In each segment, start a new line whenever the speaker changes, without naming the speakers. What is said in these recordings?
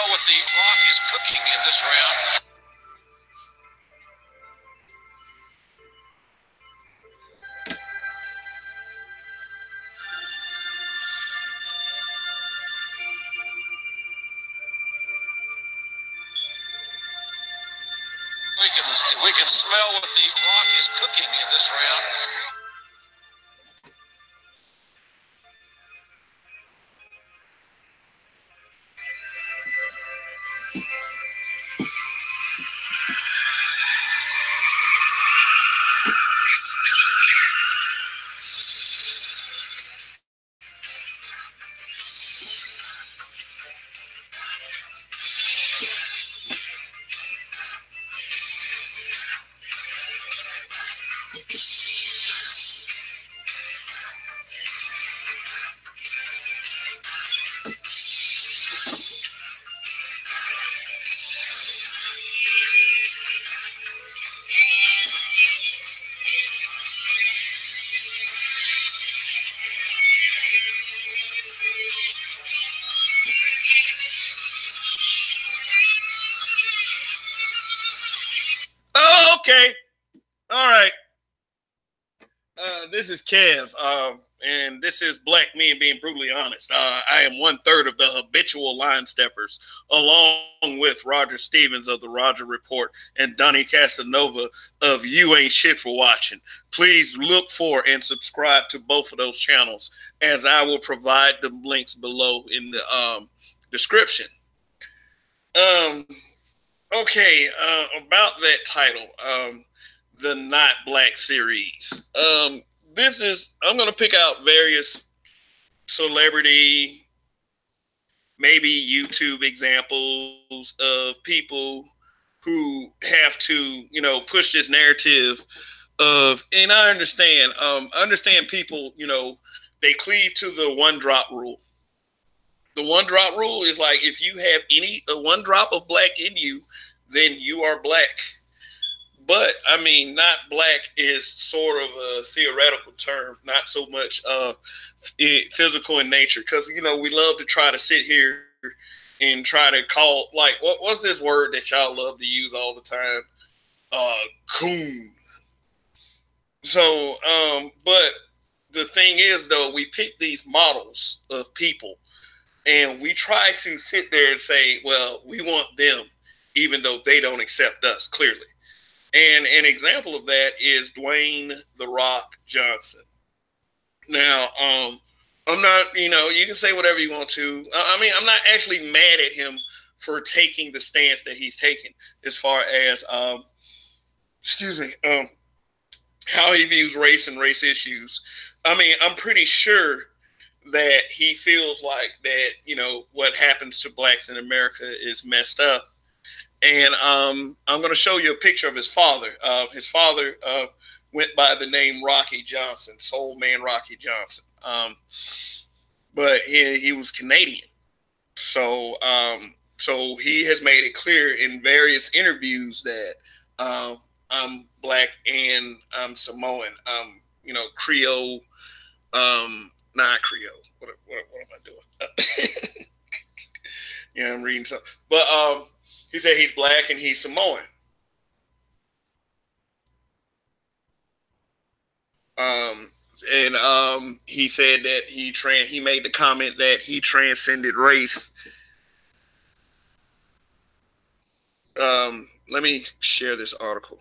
smell what The Rock is cooking in this round. We can smell what The Rock is cooking in this round.
Okay. All right. This is Kev, and this is Black Men Being Brutally Honest. I am 1/3 of the habitual line steppers, along with Roger Stevens of the Roger Report and Donnie Casanova of You Ain't Shit for Watching. Please look for and subscribe to both of those channels, as I will provide the links below in the description. Okay, about that title, the Not Black series. I'm going to pick out various celebrity, maybe YouTube examples of people who have to, push this narrative of, and I understand people, they cleave to the one drop rule. The one drop rule is like, if you have one drop of black in you, then you are black. But I mean, not black is sort of a theoretical term, not so much physical in nature. Because we love to try to sit here and try to call, like, what's this word that y'all love to use all the time? Coon. So, but the thing is, though, we pick these models of people, and we try to sit there and say, well, we want them, even though they don't accept us, clearly. And an example of that is Dwayne "The Rock" Johnson. Now, I'm not, you can say whatever you want to. I mean, I'm not actually mad at him for taking the stance that he's taken as far as, how he views race and race issues. I mean, I'm pretty sure that he feels like that, what happens to blacks in America is messed up. And I'm going to show you a picture of his father. His father went by the name Rocky Johnson, Soulman Rocky Johnson. But he was Canadian. So he has made it clear in various interviews that I'm black and I'm Samoan. Creole. Not Creole. What am I doing? Yeah, I'm reading something. But he said he's black and he's Samoan. He said that he made the comment that he transcended race. Let me share this article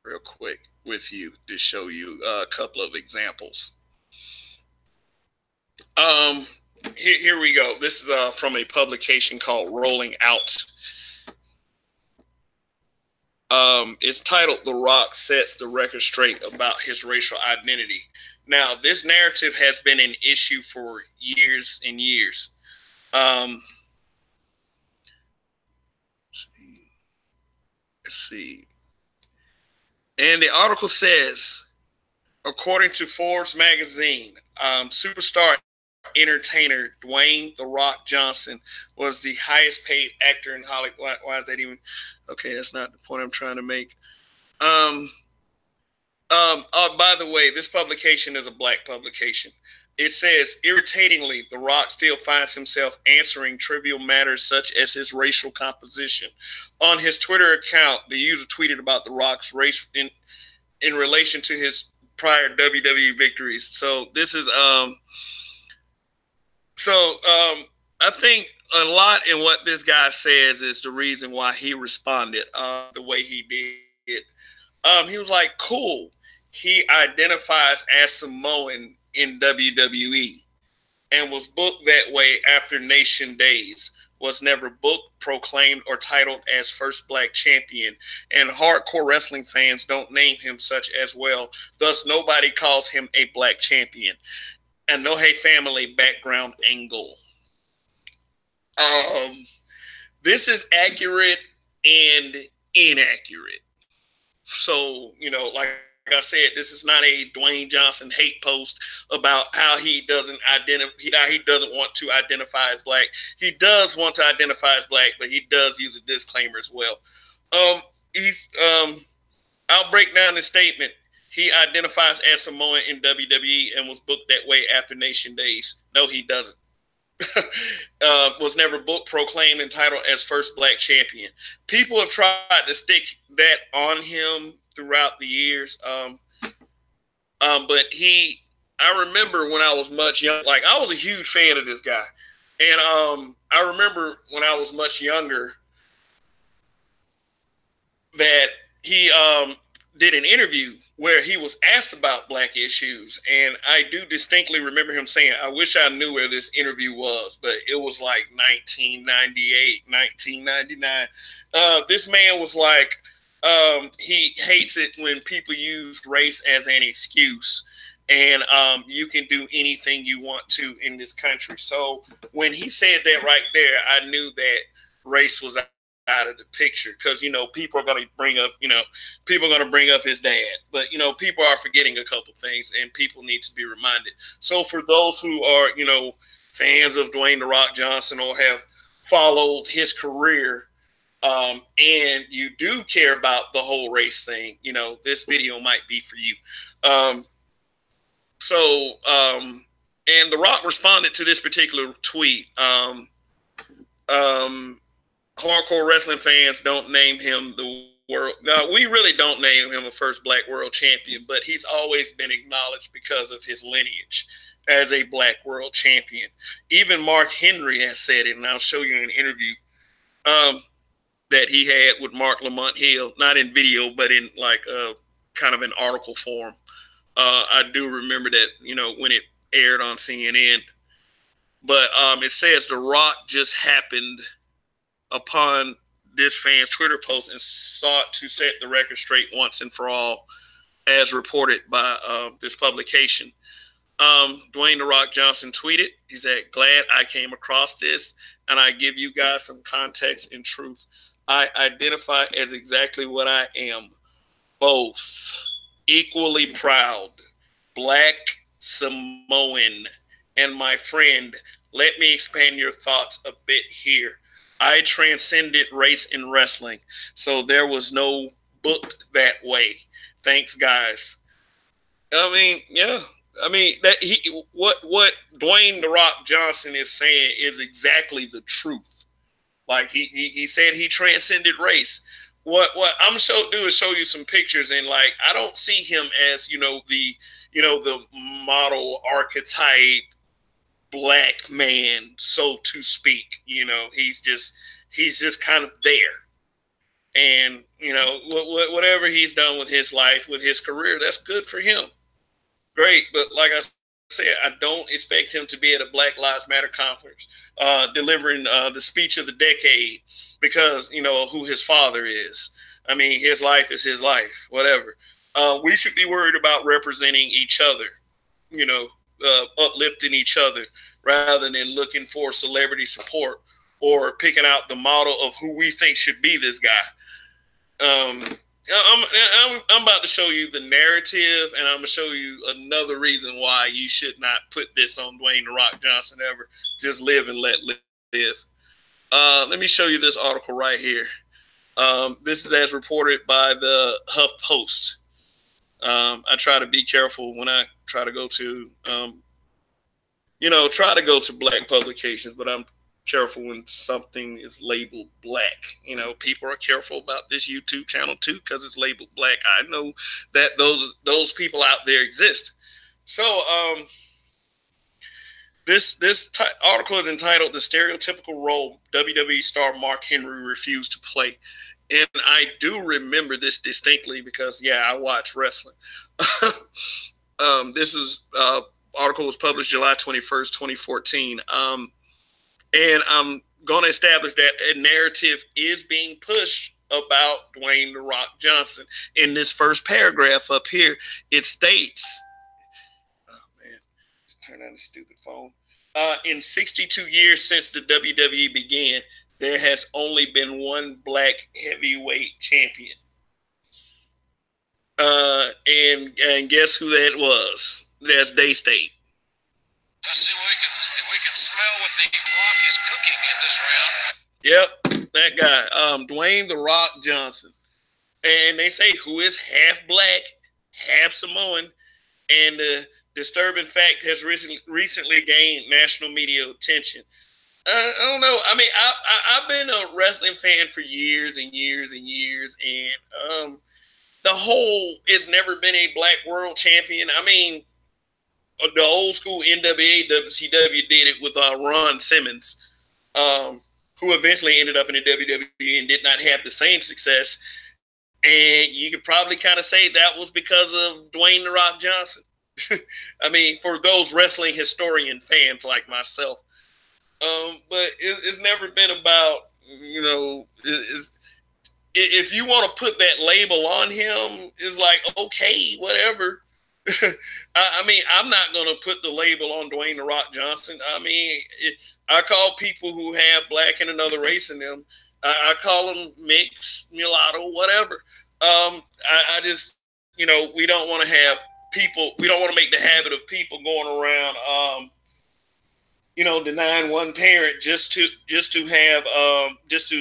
real quick with you to show you a couple of examples. Here we go. This is from a publication called Rolling Out. It's titled "The Rock Sets the Record Straight About His Racial Identity." Now, this narrative has been an issue for years and years. Let's see. And the article says, according to Forbes magazine, superstar entertainer Dwayne "The Rock" Johnson was the highest paid actor in Hollywood. Why is that even? Okay, that's not the point I'm trying to make. By the way, this publication is a black publication. It says, irritatingly, The Rock still finds himself answering trivial matters such as his racial composition. On his Twitter account, the user tweeted about The Rock's race in relation to his prior WWE victories. So this is I think a lot in what this guy says is the reason why he responded the way he did. He was like, cool. He identifies as Samoan in WWE and was booked that way after Nation Days. Was never booked, proclaimed, or titled as first black champion. And hardcore wrestling fans don't name him such as well. Thus, nobody calls him a black champion. And no Hey Family background angle. This is accurate and inaccurate. So, like I said, this is not a Dwayne Johnson hate post about how he doesn't want to identify as black. He does want to identify as black, but he does use a disclaimer as well. I'll break down the statement. He identifies as Samoan in WWE and was booked that way after Nation Days. No, he doesn't. Was never booked, proclaimed, and titled as first black champion. People have tried to stick that on him throughout the years. But I remember when I was much young, like I was a huge fan of this guy. And I remember when I was much younger that he did an interview where he was asked about black issues. And I do distinctly remember him saying, I wish I knew where this interview was, but it was like 1998, 1999. This man was like, he hates it when people use race as an excuse. And you can do anything you want to in this country. So when he said that right there, I knew that race was out of the picture, because people are going to bring up his dad, but people are forgetting a couple things, and people need to be reminded. So for those who are fans of Dwayne "The Rock" Johnson or have followed his career, and you do care about the whole race thing, this video might be for you. And The Rock responded to this particular tweet. Hardcore wrestling fans don't name him the world. No, we really don't name him a first black world champion, but he's always been acknowledged because of his lineage as a black world champion. Even Mark Henry has said it, and I'll show you an interview that he had with Mark Lamont Hill, not in video, but in like kind of an article form. I do remember that, when it aired on CNN. But it says The Rock just happened upon this fan's Twitter post and sought to set the record straight once and for all, as reported by this publication. Dwayne "The Rock" Johnson tweeted, he said, glad I came across this, and I give you guys some context and truth. I identify as exactly what I am, both equally proud, black Samoan. And my friend, let me expand your thoughts a bit here. I transcended race in wrestling, so there was no booked that way. Thanks, guys. I mean, yeah. I mean, what Dwayne "The Rock" Johnson is saying is exactly the truth. Like he said he transcended race. What I'm gonna do is show you some pictures, and like I don't see him as the model archetype black man, so to speak. He's just kind of there. And whatever he's done with his life, with his career, that's good for him. Great. But like I said, I don't expect him to be at a Black Lives Matter conference delivering the speech of the decade because who his father is. I mean, his life is his life, whatever. We should be worried about representing each other, uplifting each other, rather than looking for celebrity support or picking out the model of who we think should be this guy. I'm about to show you the narrative, and I'm going to show you another reason why you should not put this on Dwayne "The Rock" Johnson ever. Just live and let live. Let me show you this article right here. This is as reported by the Huff Post. I try to be careful when I try to go to, try to go to black publications, but I'm careful when something is labeled black. People are careful about this YouTube channel too because it's labeled black. I know that those people out there exist. So, this article is entitled "The Stereotypical Role WWE Star Mark Henry Refused to Play," and I do remember this distinctly because I watch wrestling. This is article was published July 21st, 2014, and I'm going to establish that a narrative is being pushed about Dwayne "The Rock" Johnson. In this first paragraph up here, it states, "Oh man, just turn on the stupid phone." In 62 years since the WWE began, there has only been one black heavyweight champion. And guess who that was? That's Day State.
Let's see what we can smell what the Rock is cooking in this round.
Yep, that guy, Dwayne "The Rock" Johnson. And they say who is half black, half Samoan, and the disturbing fact has recently gained national media attention. I don't know. I mean, I've been a wrestling fan for years and years and years, and the whole it's never been a black world champion. I mean, the old school NWA WCW did it with Ron Simmons, who eventually ended up in the WWE and did not have the same success. And you could probably kind of say that was because of Dwayne "The Rock" Johnson. I mean, for those wrestling historian fans like myself. But it's never been about, if you want to put that label on him, it's like, okay, whatever. I mean, I'm not going to put the label on Dwayne "The Rock" Johnson. I mean, I call people who have black and another race in them, I call them mixed, mulatto, whatever. I just, we don't want to have people, we don't want to make the habit of people going around, denying one parent just to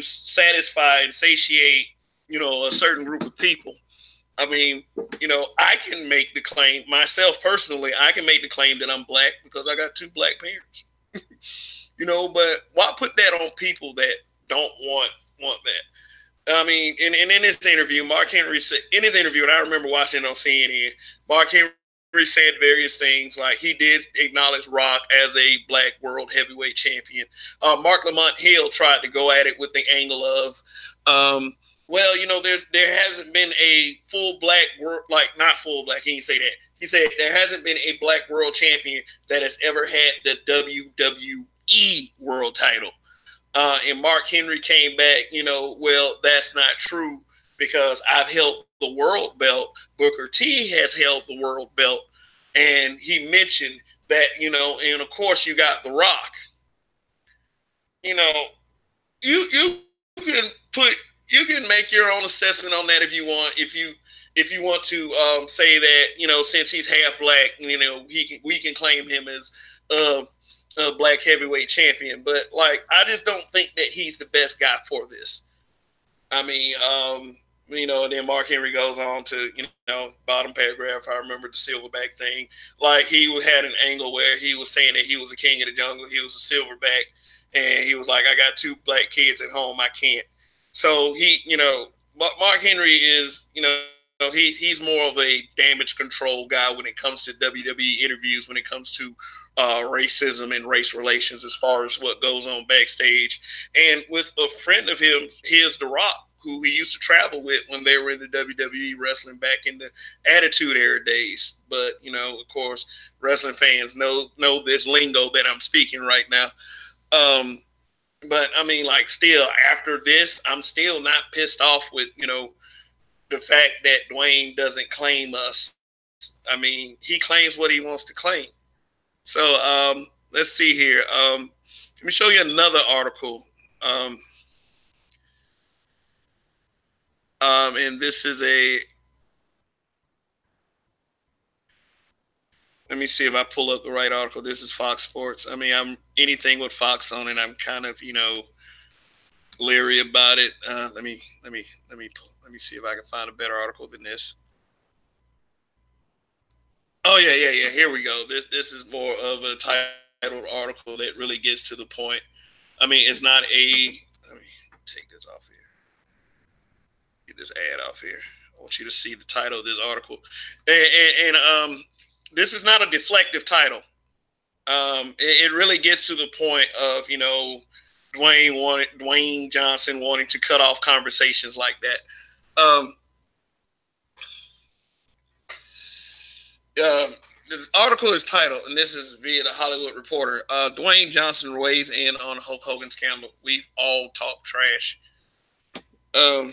satisfy and satiate, a certain group of people. I mean, I can make the claim myself personally. I can make the claim that I'm black because I got two black parents. But why put that on people that don't want that? I mean, in this interview, Mark Henry said in his interview, and I remember watching it on CNN, Mark Henry said various things like he did acknowledge Rock as a black world heavyweight champion. Mark Lamont Hill tried to go at it with the angle of, well, there hasn't been a full black world, like not full black. He didn't say that. He said there hasn't been a black world champion that has ever had the WWE world title. And Mark Henry came back, well, that's not true because I've held the world belt. Booker T has held the world belt. And he mentioned that, and of course you got The Rock. You can make your own assessment on that if you want. If you want to say that, since he's half black, we can claim him as a black heavyweight champion. But like, I just don't think that he's the best guy for this. I mean, and then Mark Henry goes on to, bottom paragraph, I remember the silverback thing. Like, he had an angle where he was saying that he was a king of the jungle. He was a silverback. And he was like, I got two black kids at home. I can't. So Mark Henry is, he's more of a damage control guy when it comes to WWE interviews, when it comes to racism and race relations, as far as what goes on backstage. And with a friend of his, The Rock, who he used to travel with when they were in the WWE wrestling back in the Attitude Era days. But, of course, wrestling fans know this lingo that I'm speaking right now. But I mean, like, still after this, I'm still not pissed off with, the fact that Dwayne doesn't claim us. I mean, he claims what he wants to claim. So let's see here. Let me show you another article. And this is let me see if I pull up the right article. This is Fox Sports. I mean, I'm anything with Fox on it, I'm kind of, leery about it. Let me see if I can find a better article than this. Oh yeah. Here we go. This is more of a titled article that really gets to the point. I mean, it's not a. Let me take this off here. Get this ad off here. I want you to see the title of this article, and this is not a deflective title. It really gets to the point of Dwayne Johnson wanting to cut off conversations like that. This article is titled, and this is via the Hollywood Reporter. Dwayne Johnson weighs in on Hulk Hogan scandal. We've all talked trash. And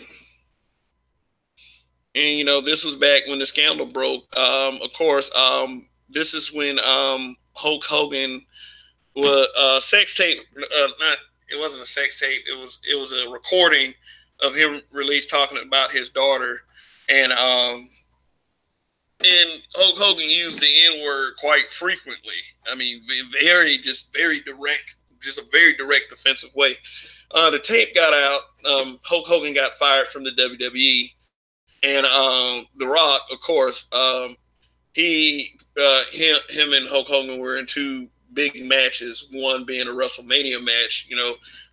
this was back when the scandal broke. Of course, this is when Hulk Hogan was sex tape. It wasn't a sex tape. It was a recording of him released talking about his daughter, and Hulk Hogan used the N-word quite frequently. I mean, very direct, just a very direct, offensive way. The tape got out. Hulk Hogan got fired from the WWE, and The Rock, of course, him and Hulk Hogan were in two big matches. One being a WrestleMania match,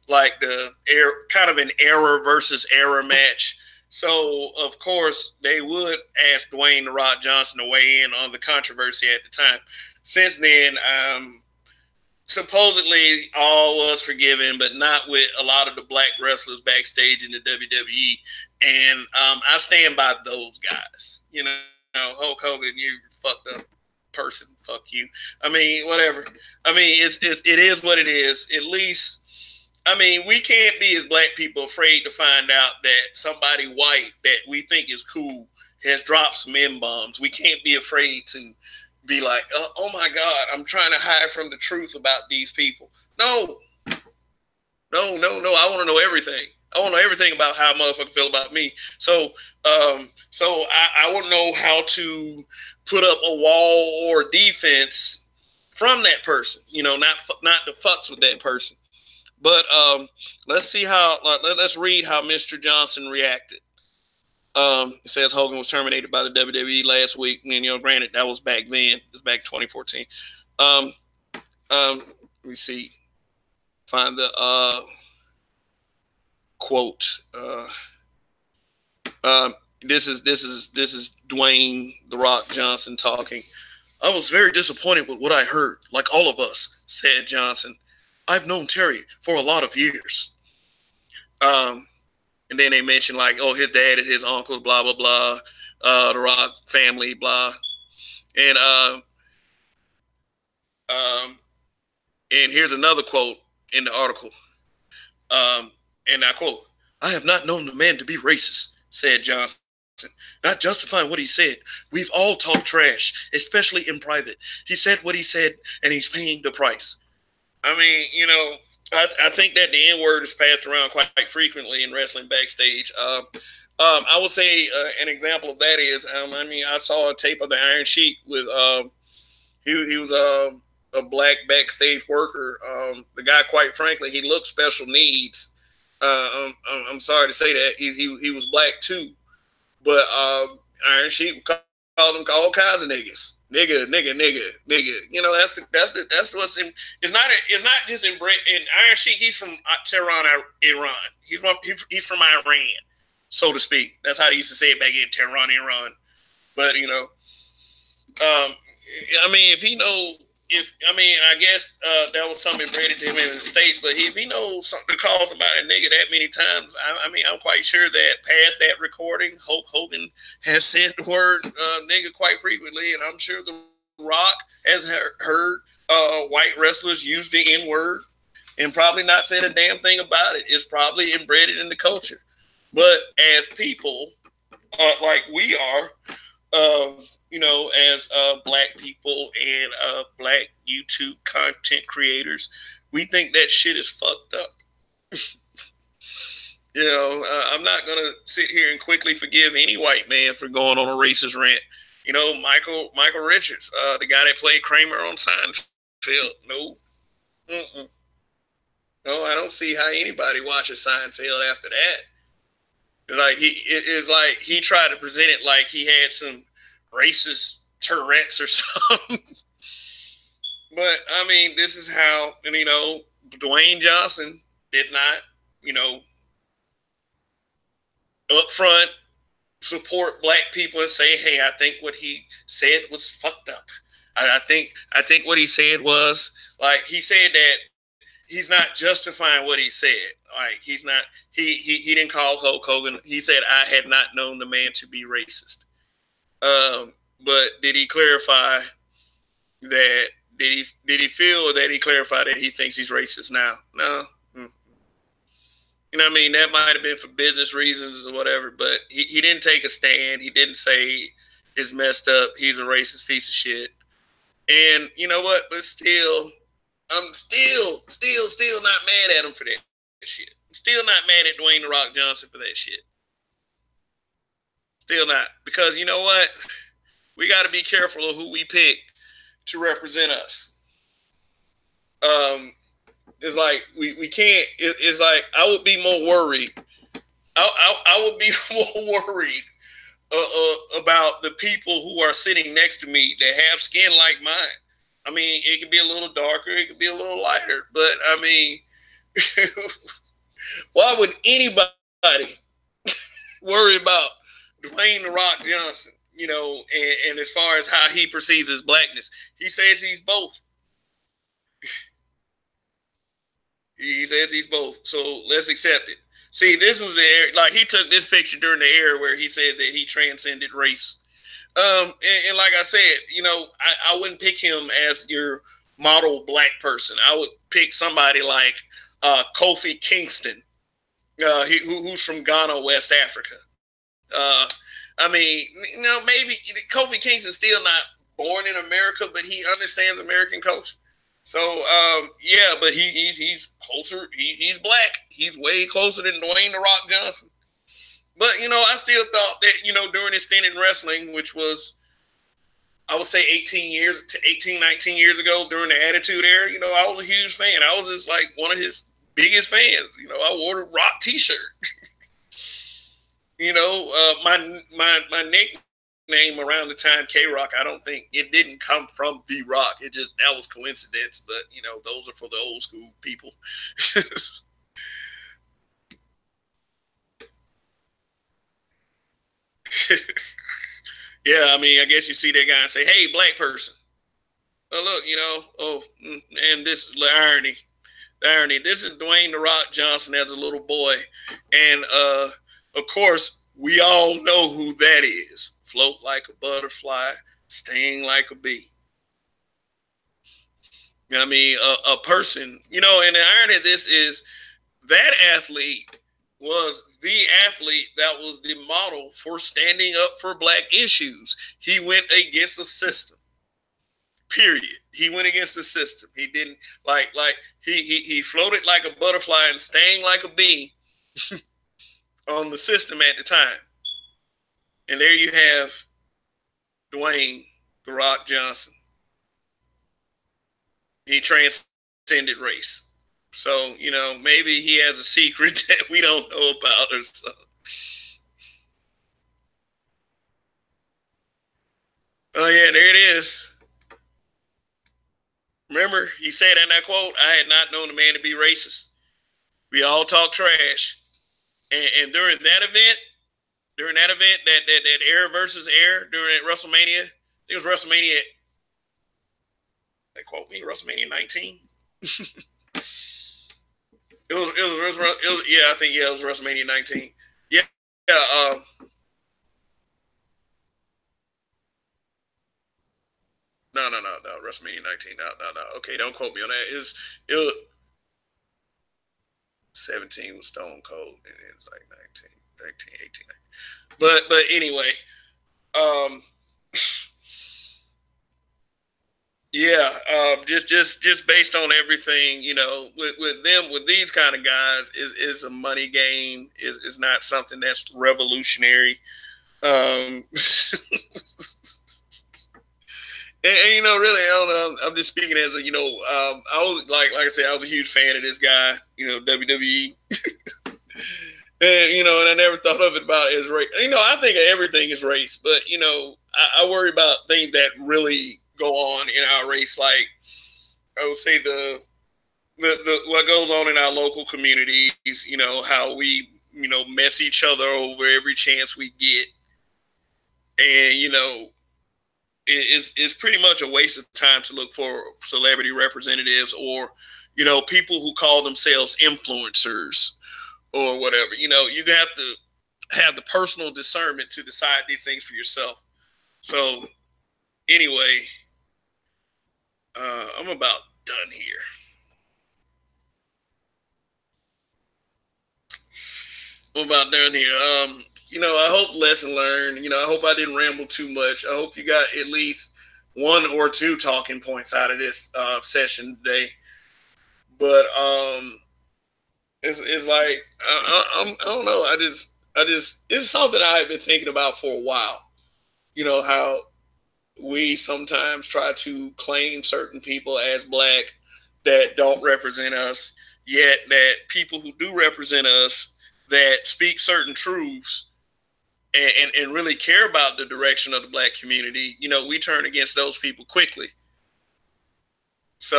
like the kind of an era versus era match. So, of course, they would ask Dwayne "The Rock" Johnson to weigh in on the controversy at the time. Since then, supposedly all was forgiven, but not with a lot of the black wrestlers backstage in the WWE. And I stand by those guys. Hulk Hogan, you fucked up person. Fuck you. I mean, whatever. I mean, it is what it is. At least, I mean, we can't be as black people afraid to find out that somebody white that we think is cool has dropped some M-bombs. We can't be afraid to be like, oh my God, I'm trying to hide from the truth about these people. No. I want to know everything. I want to know everything about how a motherfucker feel about me. So I want to know how to put up a wall or defense from that person. Not to fucks with that person. But let's read how Mr. Johnson reacted. It says Hogan was terminated by the WWE last week. And, granted, that was back then. It was back 2014. Let me see. Find the quote. This is Dwayne "The Rock" Johnson talking. I was very disappointed with what I heard, like all of us, said Johnson. I've known Terry for a lot of years. And then they mentioned like, oh, his dad and his uncles, blah, blah, blah. The Rock family, blah. And here's another quote in the article. And I quote, I have not known the man to be racist, said Johnson. Not justifying what he said. We've all talked trash, especially in private. He said what he said, and he's paying the price. I mean, I think that the N-word is passed around quite frequently in wrestling backstage. I would say an example of that is, I saw a tape of the Iron Sheik with he was a black backstage worker. The guy, quite frankly, he looked special needs. I'm sorry to say that he was black too, but Iron Sheik called him all kinds of niggas. Nigga. That's what's in. It's not just in Iron Sheik. He's from Tehran, Iran. He's from Iran, so to speak. That's how they used to say it back in Tehran, Iran. But I guess that was something embedded to him in the States. But if he knows something calls about a nigga that many times, I'm quite sure that past that recording, Hulk Hogan has said the word nigga quite frequently, and I'm sure The Rock has heard white wrestlers use the N-word and probably not said a damn thing about it. It's probably embedded in the culture. But as people, like we are, as black people and black YouTube content creators, we think that shit is fucked up. I'm not going to sit here and quickly forgive any white man for going on a racist rant. Michael Richards, the guy that played Kramer on Seinfeld. No. No, I don't see how anybody watches Seinfeld after that. It's like he tried to present it like he had some racist Tourette's or something. But I mean, this is how, and Dwayne Johnson did not, up front support black people and say, hey, I think what he said was fucked up. I think what he said was, like, he said that he's not justifying what he said. Like, he's not, he didn't call Hulk Hogan. He said, I had not known the man to be racist. But did he clarify that? Did he feel that he clarified that he thinks he's racist now? No. You know what I mean? That might have been for business reasons or whatever, but he didn't take a stand. He didn't say it's messed up. He's a racist piece of shit. And you know what? But still, I'm still not mad at him for that shit. I'm still not mad at Dwayne "The Rock" Johnson for that shit. Still not. Because you know what? We got to be careful of who we pick to represent us. It's like we can't. It's like I would be more worried. I would be more worried about the people who are sitting next to me that have skin like mine. I mean, it could be a little darker, it could be a little lighter, but I mean, why would anybody worry about Dwayne "The Rock" Johnson? And as far as how he perceives his blackness, he says he's both. He says he's both. So let's accept it. See, this was the era, like, he took this picture during the era where he said that he transcended race. And like I said, I wouldn't pick him as your model black person. I would pick somebody like Kofi Kingston, who's from Ghana, West Africa. I mean, maybe Kofi Kingston's still not born in America, but he understands American culture. So, yeah, but he's closer. He's black. He's way closer than Dwayne "The Rock" Johnson. But, I still thought that, during his stint in wrestling, which was, I would say 18, 19 years ago during the Attitude Era, I was a huge fan. I was just like one of his biggest fans. I wore the Rock t-shirt. My nickname around the time, K-Rock, I don't think it didn't come from The Rock. That was coincidence, but those are for the old school people. Yeah, I mean, I guess you see that guy and say, hey, black person. Look, and this the irony. This is Dwayne "The Rock" Johnson as a little boy. And of course, we all know who that is. Float like a butterfly, sting like a bee. I mean, a person, and the irony of this is that athlete was the athlete that was the model for standing up for black issues. He went against the system. Period. He went against the system. He didn't he floated like a butterfly and stung like a bee on the system at the time. And there you have Dwayne "The Rock" Johnson. He transcended race. So, maybe he has a secret that we don't know about or something. Oh, yeah, there it is. Remember, he said in that quote, I had not known the man to be racist. We all talk trash. And during that event, that era versus era during that WrestleMania, it was WrestleMania. They quote me, WrestleMania 19. It was yeah, I think, it was WrestleMania 19. Yeah. No, WrestleMania 19. No. Okay, don't quote me on that. It was 17 was Stone Cold, and it was like 19, 13, 18. But anyway, yeah, just based on everything, with these kind of guys, is a money game. Is not something that's revolutionary. And really, I don't know. I'm just speaking as I was like I said, I was a huge fan of this guy, WWE. And I never thought of it about as race. I think everything is race, but I worry about things that really go on in our race, like I would say the what goes on in our local communities. You know how we mess each other over every chance we get, and it's pretty much a waste of time to look for celebrity representatives or people who call themselves influencers or whatever. You have to have the personal discernment to decide these things for yourself. So anyway, I'm about done here. I'm about done here. I hope lesson learned. I hope I didn't ramble too much. I hope you got at least one or two talking points out of this session today. But it's like I don't know. I just it's something I've been thinking about for a while. How we sometimes try to claim certain people as black that don't represent us, yet that people who do represent us that speak certain truths and really care about the direction of the black community, we turn against those people quickly. So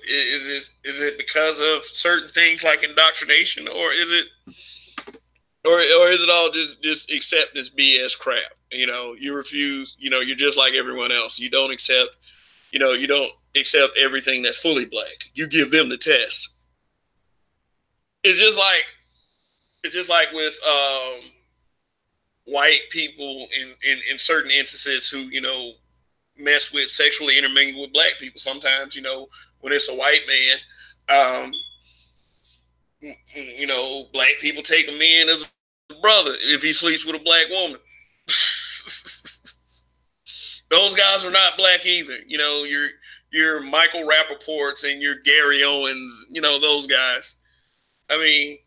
is it because of certain things like indoctrination, or is it all just accept this BS crap? You refuse. You're just like everyone else. You don't accept. You don't accept everything that's fully black. You give them the test. It's just like with white people in certain instances who mess with sexually intermingle with black people. Sometimes when it's a white man, black people take him in as a brother if he sleeps with a black woman. Those guys are not black either. Your Michael Rappaports and your Gary Owens. Those guys. I mean,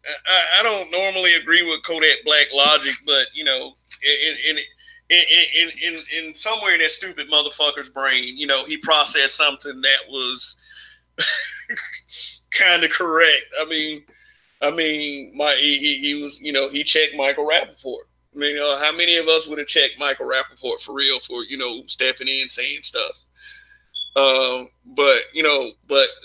I don't normally agree with Kodak Black logic, but in somewhere in that stupid motherfucker's brain, he processed something that was kind of correct. He was, he checked Michael Rappaport. How many of us would have checked Michael Rappaport for real for stepping in saying stuff? But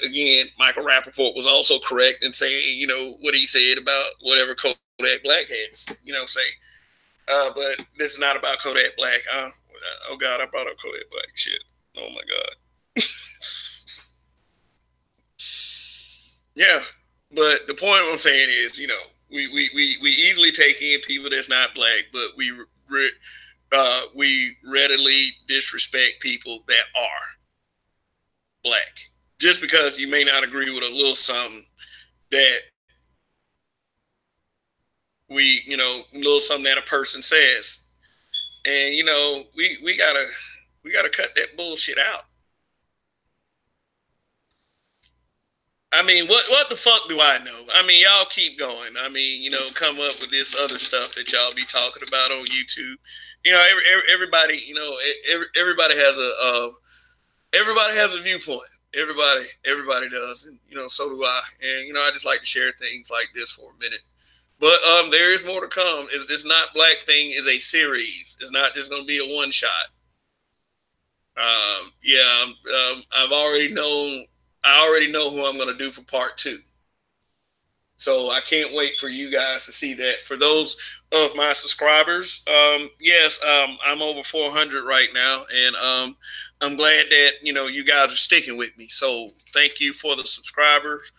again, Michael Rappaport was also correct in saying, what he said about whatever Kodak Black had, say. But this is not about Kodak Black. Oh God, I brought up Kodak Black shit. Oh my God. Yeah, but the point I'm saying is, we easily take in people that's not black, but we readily disrespect people that are black just because you may not agree with a little something that little something that a person says, and we gotta cut that bullshit out. What the fuck do I know? Y'all keep going. Come up with this other stuff that y'all be talking about on YouTube. Everybody, everybody has a viewpoint. Everybody does, and so do I. And I just like to share things like this for a minute. But there is more to come. Is this not black thing is a series. It's not just going to be a one shot. I already know who I'm going to do for part 2. So I can't wait for you guys to see that. For those of my subscribers, yes, I'm over 400 right now, and I'm glad that you guys are sticking with me. So thank you for the subscribers.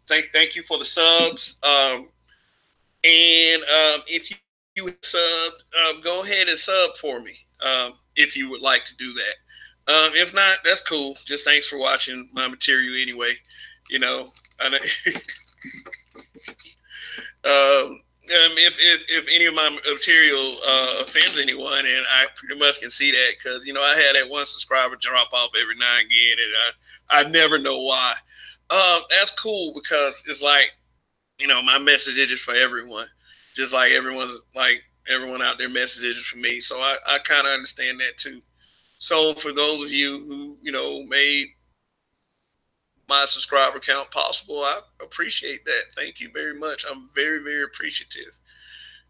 Thank you for the subs. And if you subbed, go ahead and sub for me if you would like to do that. If not, that's cool. Just thanks for watching my material anyway. If any of my material offends anyone, and I pretty much can see that because I had that one subscriber drop off every now and again, and I never know why. That's cool because it's like my message is just for everyone, just like everyone out there messages for me. So I kind of understand that too. So for those of you who made my subscriber count possible, I appreciate that. Thank you very much. I'm very, very appreciative.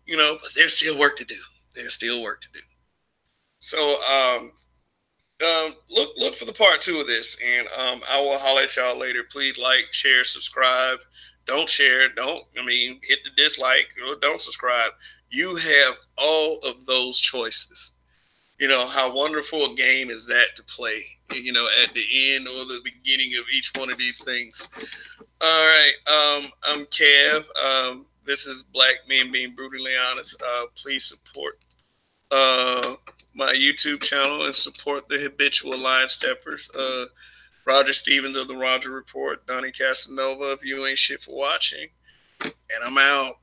But there's still work to do. So look for the part 2 of this, and I will holler at y'all later. Please like, share, subscribe. Don't share. Hit the dislike or don't subscribe. You have all of those choices. How wonderful a game is that to play, at the end or the beginning of each one of these things. All right. I'm Kev. This is Black Men Being Brutally Honest. Please support my YouTube channel and support the habitual line steppers. Roger Stevens of the Roger Report, Donnie Casanova, if you ain't shit for watching. And I'm out.